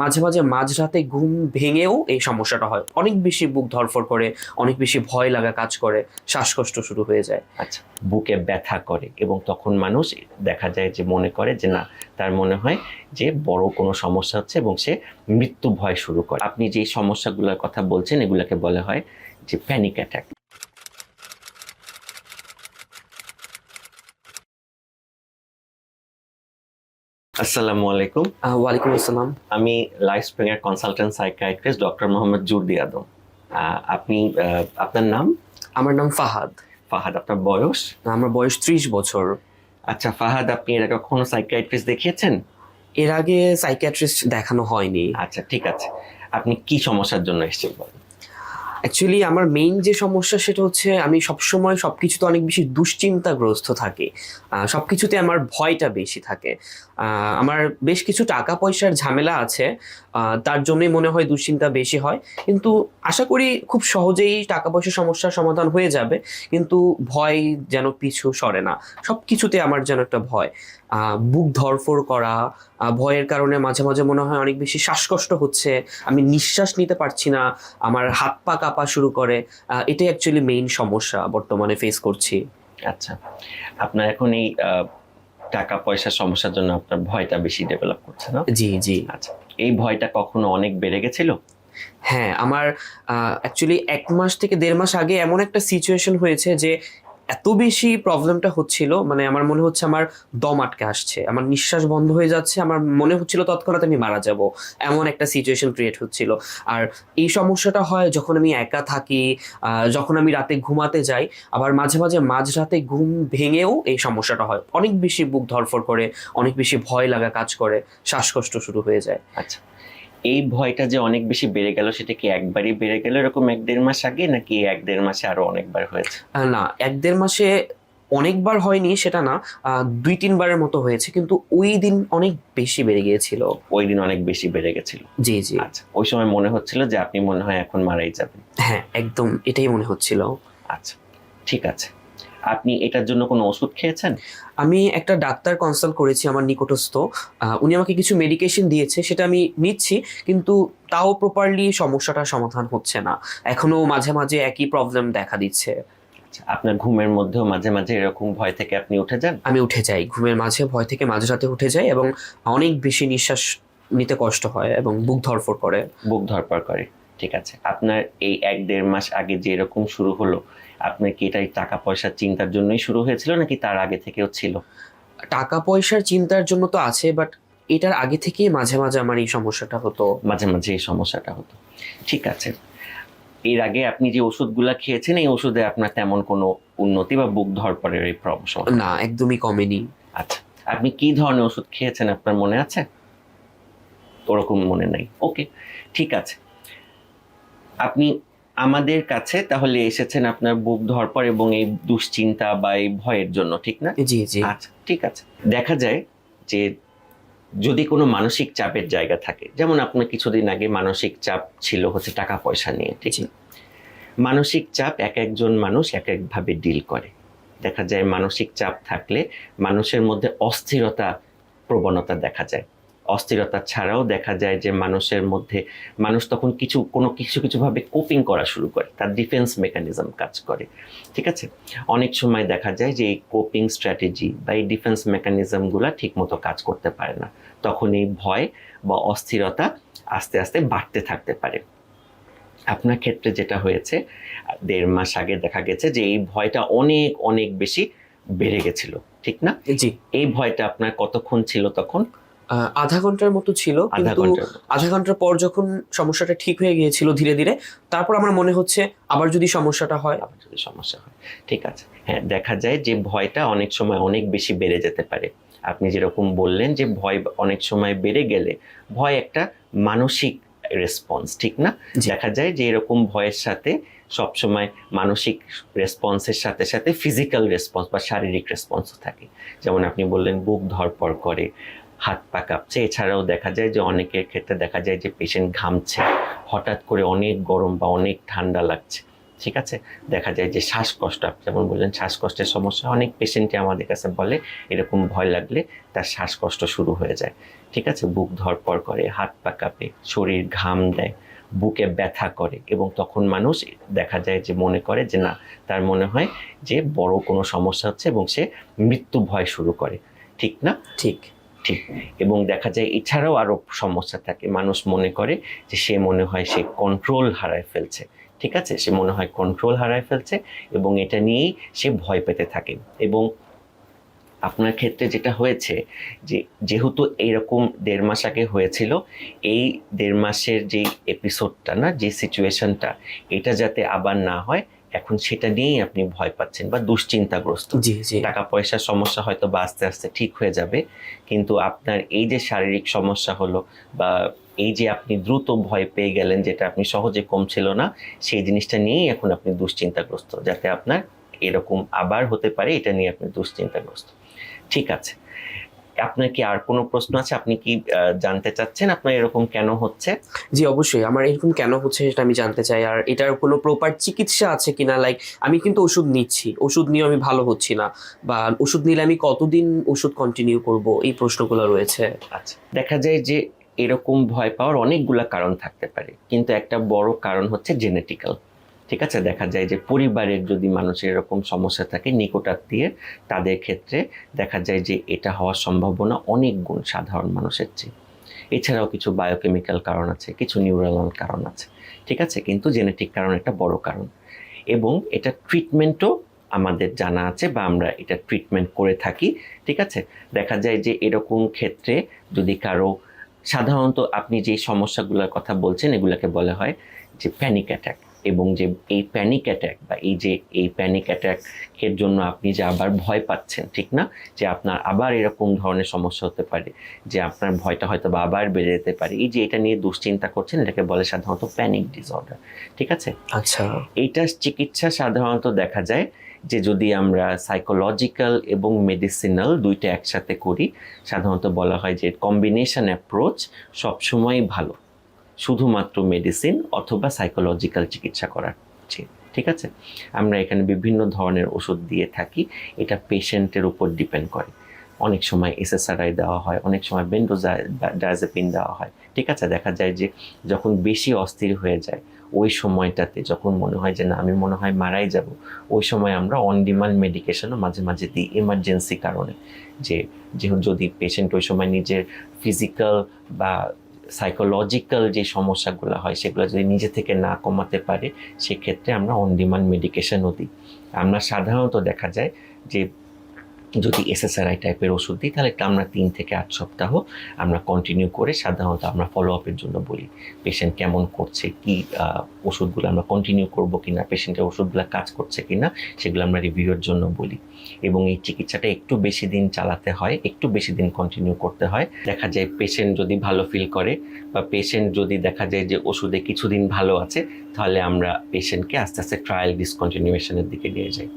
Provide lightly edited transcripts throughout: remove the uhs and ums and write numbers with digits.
মাঝে, মাঝে মাঝরাতে ঘুম ভেঙেও এই সমস্যাটা হয়। অনেক বেশি বুক ধড়ফড় করে, অনেক বেশি ভয় লাগা কাজ করে, শ্বাসকষ্ট শুরু হয়ে যায়। আচ্ছা, বুকে ব্যথা করে এবং তখন মানুষ দেখা যায় যে মনে করে যে না, তার মনে হয় যে বড় কোনো সমস্যা হচ্ছে এবং সে মৃত্যু ভয় শুরু করে। আপনি যে সমস্যাগুলোর কথা বলছেন এগুলোকে বলা হয় যে প্যানিক অ্যাটাক। আসসালামু আলাইকুম। ওয়ালাইকুম আসসালাম। আমি লাইফ স্প্রিং এর কনসালটেন্ট সাইকিয়াট্রিস্ট ডক্টর মোহাম্মদ জুরদি আদম। আপনি আপনার নাম? আমার নাম ফাহাদ। ফাহাদ। আপনার বয়স? আমার বয়স ৩০ বছর। আচ্ছা ফাহাদ, আপনি এর আগে কখনো সাইকিয়াট্রিস্ট দেখিয়েছেন? এর আগে সাইকিয়াট্রিস্ট দেখানো হয়নি। আচ্ছা ঠিক আছে, আপনি কি সমস্যার জন্য এসেছেন বলেন? অ্যাকচুয়ালি আমার মেইন যে সমস্যা সেটা হচ্ছে আমি সবসময় সবকিছুতে অনেক বেশি দুশ্চিন্তাগ্রস্ত থাকি। সবকিছুতে আমার ভয়টা বেশি থাকে। আমার বেশ কিছু টাকা পয়সার ঝামেলা আছে। তার জন্যই মনে হয় দুশ্চিন্তা বেশি হয়। কিন্তু আশা করি খুব সহজেই টাকা পয়সার সমস্যার সমাধান হয়ে যাবে। কিন্তু ভয় যেন পিছু সরে না। সবকিছুতে আমার যেন একটা ভয়। বুক ধড়ফড় করা, ভয়ের কারণে মাঝে, মাঝে মনে হয় অনেক বেশি শ্বাসকষ্ট হচ্ছে। আমি নিঃশ্বাস নিতে পারছি না। আমার হাত পা কাঁপা শুরু করে। এটাই অ্যাকচুয়ালি মেইন সমস্যা বর্তমানে ফেস করছি। আচ্ছা, আপনার এখন এই টাকা পয়সার সমস্যার জন্য আপনার ভয়টা বেশি ডেভেলপ করছে না? জি, জি। আচ্ছা, এই ভয়টা কখনো অনেক বেড়ে গেছিল? হ্যাঁ, আমার অ্যাকচুয়ালি ১ মাস থেকে ১.৫ মাস আগে এমন একটা সিচুয়েশন হয়েছে যে এত বেশি প্রবলেমটা হচ্ছিল, মানে আমার মনে হচ্ছে আমার দম আটকে আসছে। আমার নিঃশ্বাস বন্ধ হয়ে যাচ্ছে। আমার মনে হচ্ছিল তৎক্ষণাৎ আমি মারা যাবো। এমন একটা সিচুয়েশন ক্রিয়েট হচ্ছিল। আর এই সমস্যাটা হয় যখন আমি একা থাকি, যখন আমি রাতে ঘুমাতে যাই, আবার মাঝে, মাঝে মাঝরাতে ঘুম ভেঙেও এই সমস্যাটা হয়। অনেক বেশি বুক ধড়ফড় করে, অনেক বেশি ভয় লাগা কাজ করে, শ্বাসকষ্ট শুরু হয়ে যায়। আচ্ছা, এই ভয়টা যে অনেক বেশি বেড়ে গেল সেটা কি একবারই বেড়ে গেল এরকম ১-১.৫ মাস আগে, নাকি ১-১.৫ মাসে আরো অনেকবার হয়েছে? না, ১-১.৫ মাসে অনেকবার হয়নি সেটা না। ২-৩ বারের মতো হয়েছে। কিন্তু ওই দিন অনেক বেশি বেড়ে গিয়েছিল। ওই দিন অনেক বেশি বেড়ে গেছিল? জি, জি। আচ্ছা, ওই সময় মনে হচ্ছিল যে আপনি মনে হয় এখন মারাই যাবেন? হ্যাঁ, একদম এটাই মনে হচ্ছিল। আচ্ছা ঠিক আছে, আপনি এটার জন্য কোনো ওষুধ খেয়েছেন? আমি একটা ডাক্তার কনসাল্ট করেছি আমার নিকটস্থ। উনি আমাকে কিছু মেডিকেশন দিয়েছে, সেটা আমি নিচ্ছি। কিন্তু তাও প্রপারলি সমস্যাটার সমাধান হচ্ছে না। এখনো মাঝে, মাঝে একই প্রবলেম দেখা দিচ্ছে। আচ্ছা, আপনার ঘুমের মধ্যেও মাঝে মাঝে এরকম ভয় থেকে আপনি উঠে যান? আমি উঠে যাই। ঘুমের মাঝে ভয় থেকে মাঝরাতে উঠে যাই এবং অনেক বেশি নিঃশ্বাস নিতে কষ্ট হয় এবং বুক ধড়ফড় করে। বুক ধড়ফড় করে? ঠিক আছে, আপনার এই ১-১.৫ মাস আগে যে এরকম শুরু হলো, আপনার কি এটা টাকা পয়সার চিন্তার জন্যই শুরু হয়েছিল নাকি তার আগে থেকেও ছিল? টাকা পয়সার চিন্তার জন্য তো আছে, বাট এটার আগে থেকেই মাঝে, মাঝে আমার এই সমস্যাটা হতো। মাঝে মাঝে এই সমস্যাটা হতো। ঠিক আছে, এর আগে আপনি যে ওষুধগুলা খেয়েছেন এই ওষুধে আপনার তেমন কোনো উন্নতি বা বুক ধড়ফড়ের এই সমস্যা? না, একদমই কমেনি। আচ্ছা, আপনি কি ধরনের ওষুধ খেয়েছেন আপনার মনে আছে? ওরকম মনে নাই, ওকে ঠিক আছে। আপনি আমাদের কাছে তাহলে এসেছেন আপনার বুক ধড়ফড় এবং এই দুশ্চিন্তা বা এই ভয়ের জন্য, ঠিক না? জি, জি। আচ্ছা ঠিক আছে, দেখা যায় যে যদি কোনো মানসিক চাপের জায়গা থাকে, যেমন আপনার কিছুদিন আগে মানসিক চাপ ছিল হচ্ছে টাকা পয়সা নিয়ে, ঠিক জি। না? মানসিক চাপ এক একজন মানুষ এক একভাবে ডিল করে। দেখা যায় মানসিক চাপ থাকলে মানুষের মধ্যে অস্থিরতা প্রবণতা দেখা যায়। অস্থিরতা ছাড়াও দেখা যায় যে মানুষের মধ্যে মানুষ তখন কিছু ভাবে কোপিং করা শুরু করে, তার ডিফেন্স মেকানিজম কাজ করে, ঠিক আছে? অনেক সময় দেখা যায় যে এই কোপিং স্ট্র্যাটেজি বা এই ডিফেন্স মেকানিজমগুলো ঠিকমতো কাজ করতে পারে না, তখন এই ভয় বা অস্থিরতা আস্তে আস্তে বাড়তে থাকতে পারে। আপনার ক্ষেত্রে যেটা হয়েছে, ১.৫ মাস আগে দেখা গেছে যে এই ভয়টা অনেক অনেক বেশি বেড়ে গেছিল, ঠিক না? জি। এই ভয়টা আপনার কতক্ষণ ছিল তখন? ০.৫ ঘন্টার মতো ছিল। আধা কিন্তু ঘন্টার মতো? ০.৫ ঘন্টার পর যখন সমস্যাটা ঠিক হয়ে গিয়েছিল ধীরে, ধীরে, তারপর আমার মনে হচ্ছে আবার যদি সমস্যাটা হয়। আবার যদি সমস্যা হয়, ঠিক আছে। হ্যাঁ, দেখা যায় যে ভয়টা অনেক সময় অনেক বেশি বেড়ে যেতে পারে। আপনি যেরকম বললেন যে ভয় অনেক সময় বেড়ে গেলে ভয় একটা মানসিক রেসপন্স, ঠিক না? জি। দেখা যায় যে এরকম ভয়ের সাথে সবসময় মানসিক রেসপন্সের সাথে সাথে ফিজিক্যাল রেসপন্স বা শারীরিক রেসপন্সও থাকে। যেমন আপনি বললেন বুক ধড়ফড় করে, হাত পা কাঁপছে। এছাড়াও দেখা যায় যে অনেকের ক্ষেত্রে দেখা যায় যে পেশেন্ট ঘামছে, হঠাৎ করে অনেক গরম বা অনেক ঠান্ডা লাগছে, ঠিক আছে, দেখা যায় যে শ্বাসকষ্ট, আপনি যেমন বললেন শ্বাসকষ্টের সমস্যা, অনেক পেশেন্টই আমাদের কাছে বলে এরকম ভয় লাগলে তার শ্বাসকষ্ট শুরু হয়ে যায়। ঠিক আছে, বুক ধড়ফড় করে, হাত পা কাঁপে, শরীর ঘাম দেয়, বুকে ব্যথা করে, এবং তখন মানুষ দেখা যায় যে মনে করে যে না, তার মনে হয় যে বড় কোনো সমস্যা হচ্ছে এবং সে মৃত্যু ভয় শুরু করে। ঠিক না? ঠিক। ঠিক। এবং দেখা যায় এছাড়াও আরো সমস্যা থাকে, মানুষ মনে করে যে সে মনে হয় সে কন্ট্রোল হারায় ফেলছে। ঠিক আছে, সে মনে হয় কন্ট্রোল হারায় ফেলছে এবং এটা নিয়েই সে ভয় পেতে থাকে। এবং আপনার ক্ষেত্রে যেটা হয়েছে যে যেহেতু এইরকম 1.5 মাস আগে হয়েছিল, এই 1.5 মাসের যে এপিসোডটা, না যে সিচুয়েশনটা, এটা যাতে আবার না হয় এখন সেটা নিয়েই আপনি ভয় পাচ্ছেন বা দুশ্চিন্তাগ্রস্ত। জি জি। টাকা পয়সার সমস্যা হয়তো বা আস্তে আস্তে ঠিক হয়ে যাবে, কিন্তু আপনার এই যে শারীরিক সমস্যা হলো বা এই যে আপনি দ্রুত ভয় পেয়ে গেলেন, যেটা আপনি সহজে কমছিল না, সেই জিনিসটা নিয়েই এখন আপনি দুশ্চিন্তাগ্রস্ত, যাতে আপনার এরকম আবার হতে পারে এটা নিয়ে আপনি দুশ্চিন্তাগ্রস্ত। ঠিক আছে, আপনার কি আর কোনো প্রশ্ন আছে? আপনি কি জানতে চাচ্ছেন আপনার এরকম কেন হচ্ছে? জি অবশ্যই, আমার এরকম কেন হচ্ছে সেটা আমি জানতে চাই, আর এটার কোনো প্রপার চিকিৎসা আছে কিনা। লাইক আমি কিন্তু ওষুধ নিচ্ছি, ওষুধ নিয়ে আমি ভালো হচ্ছি না, বা ওষুধ নিলে আমি কতদিন ওষুধ কন্টিনিউ করব, এই প্রশ্নগুলো রয়েছে। আচ্ছা, দেখা যায় যে এরকম ভয় পাওয়ার অনেকগুলা কারণ থাকতে পারে, কিন্তু একটা বড় কারণ হচ্ছে জেনেটিক্যাল। ঠিক আছে, দেখা যায় যে পরিবারের যদি মানুষের এরকম সমস্যা থাকে, নিকটাত্মীয়ের, তাদের ক্ষেত্রে দেখা যায় যে এটা হওয়ার সম্ভাবনা অনেক গুণ সাধারণ মানুষের চেয়ে। এছাড়াও কিছু বায়োকেমিক্যাল কারণ আছে, কিছু নিউরাল কারণ আছে। ঠিক আছে, কিন্তু জেনেটিক কারণ একটা বড় কারণ, এবং এটা ট্রিটমেন্টও আমাদের জানা আছে বা আমরা এটা ট্রিটমেন্ট করে থাকি। ঠিক আছে, দেখা যায় যে এরকম ক্ষেত্রে যদি কারো, সাধারণত আপনি যে সমস্যাগুলোর কথা বলছেন এগুলোকে বলা হয় যে প্যানিক অ্যাটাক, এবং যে এই প্যানিক অ্যাটাক বা এই প্যানিক অ্যাটাকের জন্য আপনি যে আবার ভয় পাচ্ছেন, ঠিক না, যে আপনার আবার এরকম ধরনের সমস্যা হতে পারে, যে আপনার ভয়টা হয়তো বা আবার বেড়ে যেতে পারে, এই যে এটা নিয়ে দুশ্চিন্তা করছেন, এটাকে বলে সাধারণত প্যানিক ডিসঅর্ডার। ঠিক আছে, আচ্ছা। এইটার চিকিৎসা সাধারণত দেখা যায় যে যদি আমরা সাইকোলজিক্যাল এবং মেডিসিনাল দুইটা একসাথে করি, সাধারণত বলা হয় যে কম্বিনেশন অ্যাপ্রোচ সবসময়ই ভালো, শুধুমাত্র মেডিসিন অথবা সাইকোলজিক্যাল চিকিৎসা করার চেয়ে। ঠিক আছে, আমরা এখানে বিভিন্ন ধরনের ওষুধ দিয়ে থাকি, এটা পেশেন্টের উপর ডিপেন্ড করে। অনেক সময় এসএসআরআই দেওয়া হয়, অনেক সময় বেনজোডায়াজেপিন দেওয়া হয়। ঠিক আছে, দেখা যায় যে যখন বেশি অস্থির হয়ে যায়, ওই সময়টাতে যখন মনে হয় যে না আমি মনে হয় মারাই যাব, ওই সময় আমরা অন ডিমান্ড মেডিকেশনও মাঝে মাঝে দিই এমার্জেন্সি কারণে, যেহেতু যদি পেশেন্ট ওই সময় নিজের ফিজিক্যাল বা সাইকোলজিক্যাল যে সমস্যাগুলো হয় সেগুলো যদি নিজে থেকে না কমাতে পারে, সেক্ষেত্রে আমরা অন ডিমান্ড মেডিকেশনও দিই। আমরা সাধারণত দেখা যায় যে যদি এসএসআরআই টাইপের ওষুধ দিই, তাহলে আমরা 3 থেকে 8 সপ্তাহ আমরা কন্টিনিউ করে সাধারণত আমরা ফলো আপের জন্য বলি, পেশেন্ট কেমন করছে, কি ওষুধগুলো আমরা কন্টিনিউ করবো কিনা, পেশেন্টের ওষুধগুলো কাজ করছে কিনা, সেগুলো আমরা রিভিউয়ের জন্য বলি। এবং এই চিকিৎসাটা একটু বেশি দিন চালাতে হয়, একটু বেশি দিন কন্টিনিউ করতে হয়। দেখা যায় পেশেন্ট যদি ভালো ফিল করে বা পেশেন্ট যদি দেখা যায় যে ওষুধে কিছুদিন ভালো আছে, তাহলে আমরা পেশেন্টকে আস্তে আস্তে ট্রায়াল ডিসকন্টিনিউয়েশনের দিকে নিয়ে যাই।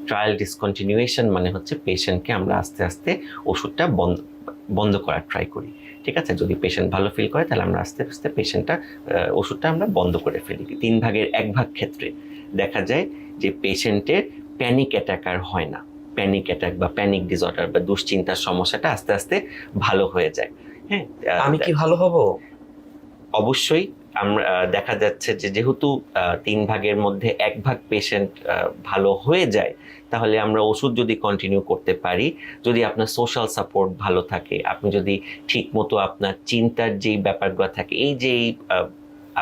ট্রায়াল ডিসকন্টিনিউয়েশন মানে হচ্ছে পেশেন্টকে আমরা আস্তে আস্তে ওষুধটা বন্ধ করার ট্রাই করি। ঠিক আছে, যদি পেশেন্ট ভালো ফিল করে তাহলে আমরা আস্তে আস্তে ওষুধটা আমরা বন্ধ করে ফেলি। 3 ভাগের 1 ভাগ ক্ষেত্রে দেখা যায় যে পেশেন্টের প্যানিক অ্যাটাক আর হয় না, প্যানিক অ্যাটাক বা প্যানিক ডিসঅর্ডার বা দুশ্চিন্তার সমস্যাটা আস্তে আস্তে ভালো হয়ে যায়। হ্যাঁ, আমি কি ভালো হব? অবশ্যই। আমরা দেখা যাচ্ছে যে যেহেতু 3 ভাগের মধ্যে 1 ভাগ পেশেন্ট ভালো হয়ে যায়, তাহলে আমরা ওষুধ যদি কন্টিনিউ করতে পারি, যদি আপনার সোশ্যাল সাপোর্ট ভালো থাকে, আপনি যদি ঠিক মতো আপনার চিন্তার যেই ব্যাপারগুলো থাকে, এই যে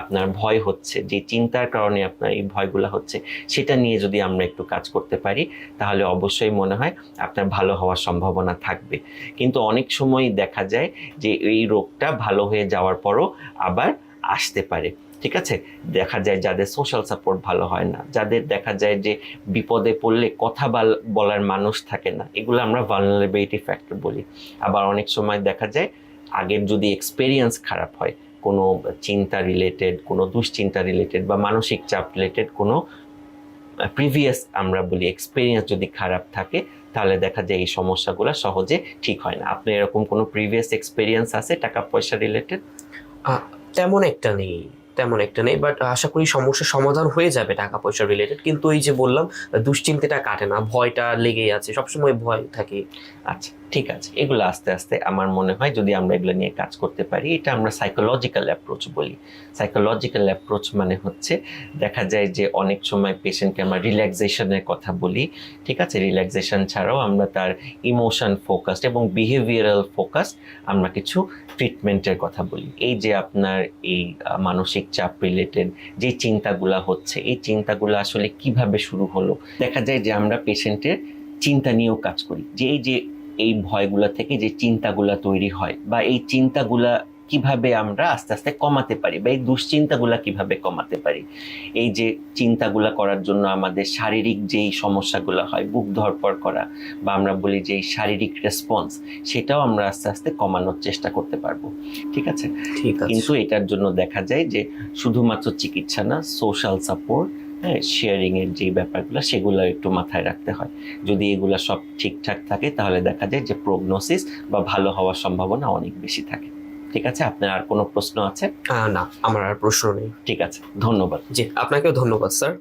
আপনার ভয় হচ্ছে, যে চিন্তার কারণে আপনার এই ভয়গুলো হচ্ছে, সেটা নিয়ে যদি আমরা একটু কাজ করতে পারি, তাহলে অবশ্যই মনে হয় আপনার ভালো হওয়ার সম্ভাবনা থাকবে। কিন্তু অনেক সময় দেখা যায় যে এই রোগটা ভালো হয়ে যাওয়ার পরও আবার আসতে পারে। ঠিক আছে, দেখা যায় যাদের সোশ্যাল সাপোর্ট ভালো হয় না, যাদের দেখা যায় যে বিপদে পড়লে কথা বলার মানুষ থাকে না, এগুলো আমরা ভালনারেবিলিটি ফ্যাক্টর বলি। আবার অনেক সময় দেখা যায় আগের যদি এক্সপেরিয়েন্স খারাপ হয়, কোনো চিন্তা রিলেটেড, কোনো দুশ্চিন্তা রিলেটেড বা মানসিক চাপ রিলেটেড কোনো প্রিভিয়াস আমরা বলি এক্সপেরিয়েন্স যদি খারাপ থাকে, তাহলে দেখা যায় এই সমস্যাগুলো সহজে ঠিক হয় না। আপনার এরকম কোনো প্রিভিয়াস এক্সপেরিয়েন্স আছে টাকা পয়সা রিলেটেড? তেমন একটা নেই, তেমন একটা নেই, বাট আশা করি সমস্যার সমাধান হয়ে যাবে টাকা পয়সা রিলেটেড। কিন্তু এই যে বললাম, দুশ্চিন্তাটা কাটে না, ভয়টা লেগেই আছে, সবসময় ভয় থাকে। আচ্ছা, ঠিক আছে, এগুলো আস্তে আস্তে আমার মনে হয় যদি আমরা এগুলো নিয়ে কাজ করতে পারি, এটা আমরা সাইকোলজিক্যাল অ্যাপ্রোচ বলি। সাইকোলজিক্যাল অ্যাপ্রোচ মানে হচ্ছে দেখা যায় যে অনেক সময় পেশেন্টকে আমরা রিল্যাক্সেশনের কথা বলি, ঠিক আছে, রিল্যাক্সেশন ছাড়াও আমরা তার ইমোশন ফোকাসড এবং বিহেভিয়ারাল ফোকাস আমরা কিছু ট্রিটমেন্টের কথা বলি। এই যে আপনার এই মানসিক চাপ রিলেটেড যে চিন্তাগুলা হচ্ছে, এই চিন্তাগুলো আসলে কিভাবে শুরু হলো, দেখা যায় যে আমরা পেশেন্টের চিন্তা নিয়েও কাজ করি, যে এই ভয়গুলা থেকে যে চিন্তাগুলা তৈরি হয় বা এই চিন্তাগুলা কিভাবে আমরা আস্তে আস্তে কমাতে পারি বা এই দুশ্চিন্তাগুলা কিভাবে কমাতে পারি। এই যে চিন্তাগুলা করার জন্য আমাদের শারীরিক যেই সমস্যাগুলো হয়, বুক ধড়ফড় করা বা আমরা বলি যে এই শারীরিক রেসপন্স, সেটাও আমরা আস্তে আস্তে কমানোর চেষ্টা করতে পারবো, ঠিক আছে। ঠিক আছে। কিন্তু এটার জন্য দেখা যায় যে শুধুমাত্র চিকিৎসা না, সোশ্যাল সাপোর্ট, হ্যাঁ, শেয়ারিং এর যে ব্যাপারগুলো সেগুলো একটু মাথায় রাখতে হয়। যদি এগুলা সব ঠিকঠাক থাকে তাহলে দেখা যায় যে প্রগনোসিস বা ভালো হওয়ার সম্ভাবনা অনেক বেশি থাকে। ঠিক আছে, আপনার আর কোনো প্রশ্ন আছে? না, আমার আর প্রশ্ন নেই। ঠিক আছে, ধন্যবাদ। জি, আপনাকেও ধন্যবাদ স্যার।